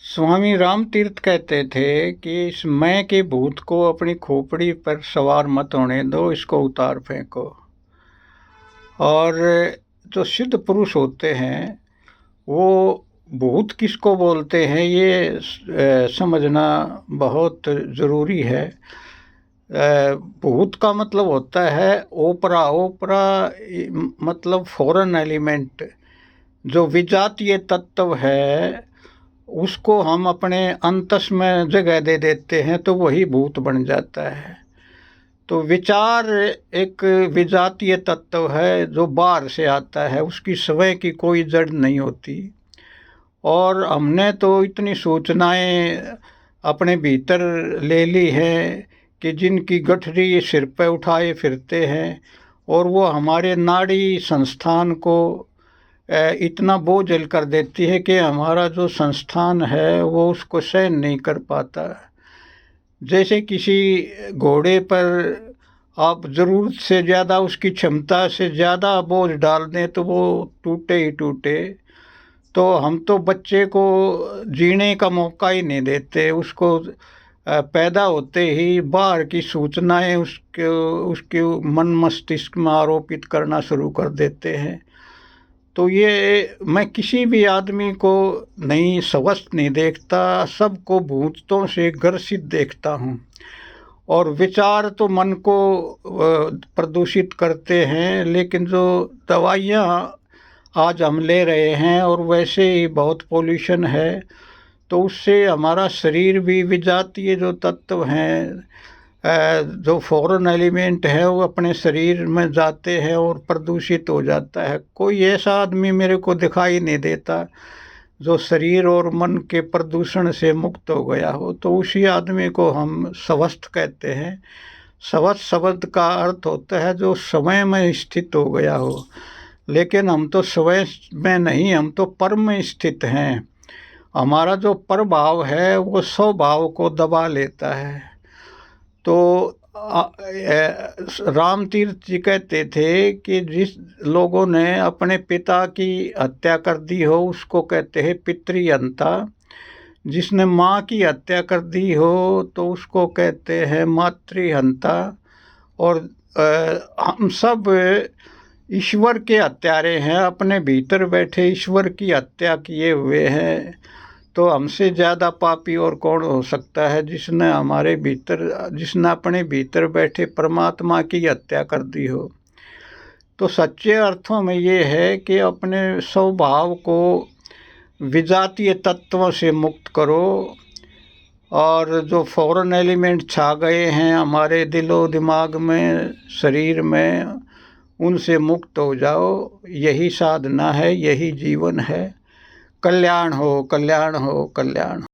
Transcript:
स्वामी रामतीर्थ कहते थे कि इस मैं के भूत को अपनी खोपड़ी पर सवार मत होने दो, इसको उतार फेंको। और जो सिद्ध पुरुष होते हैं वो भूत किसको बोलते हैं ये समझना बहुत ज़रूरी है। भूत का मतलब होता है ओपरा। ओपरा मतलब फॉरेन एलिमेंट, जो विजातीय तत्व है उसको हम अपने अंतस में जगह दे देते हैं तो वही भूत बन जाता है। तो विचार एक विजातीय तत्व है जो बाहर से आता है, उसकी स्वयं की कोई जड़ नहीं होती। और हमने तो इतनी सूचनाएं अपने भीतर ले ली है कि जिनकी गठरी सिर पे उठाए फिरते हैं और वो हमारे नाड़ी संस्थान को इतना बोझिल कर देती है कि हमारा जो संस्थान है वो उसको सहन नहीं कर पाता। जैसे किसी घोड़े पर आप ज़रूरत से ज़्यादा, उसकी क्षमता से ज़्यादा बोझ डाल दें तो वो टूटे ही टूटे। तो हम तो बच्चे को जीने का मौका ही नहीं देते, उसको पैदा होते ही बाहर की सूचनाएं उसके मन मस्तिष्क में आरोपित करना शुरू कर देते हैं। तो ये मैं किसी भी आदमी को नहीं स्वस्थ नहीं देखता, सबको भूतों से ग्रसित देखता हूँ। और विचार तो मन को प्रदूषित करते हैं, लेकिन जो दवाइयाँ आज हम ले रहे हैं और वैसे ही बहुत पोल्यूशन है तो उससे हमारा शरीर भी विजातीय जो तत्व हैं, जो फॉरेन एलिमेंट है वो अपने शरीर में जाते हैं और प्रदूषित हो जाता है। कोई ऐसा आदमी मेरे को दिखाई नहीं देता जो शरीर और मन के प्रदूषण से मुक्त हो गया हो, तो उसी आदमी को हम स्वस्थ कहते हैं। स्वस्थ शब्द का अर्थ होता है जो समय में स्थित हो गया हो, लेकिन हम तो स्वयं में नहीं, हम तो पर में स्थित हैं। हमारा जो प्रभाव है वो स्वभाव को दबा लेता है। तो राम तीर्थ जी कहते थे कि जिस लोगों ने अपने पिता की हत्या कर दी हो उसको कहते हैं पितृहंता। जिसने माँ की हत्या कर दी हो तो उसको कहते हैं मातृहंता। और हम सब ईश्वर के हत्यारे हैं, अपने भीतर बैठे ईश्वर की हत्या किए हुए हैं। तो हमसे ज़्यादा पापी और कौन हो सकता है जिसने अपने भीतर बैठे परमात्मा की हत्या कर दी हो। तो सच्चे अर्थों में ये है कि अपने स्वभाव को विजातीय तत्वों से मुक्त करो और जो फॉरेन एलिमेंट छा गए हैं हमारे दिलो दिमाग में, शरीर में, उनसे मुक्त हो जाओ। यही साधना है, यही जीवन है। कल्याण हो, कल्याण हो, कल्याण हो।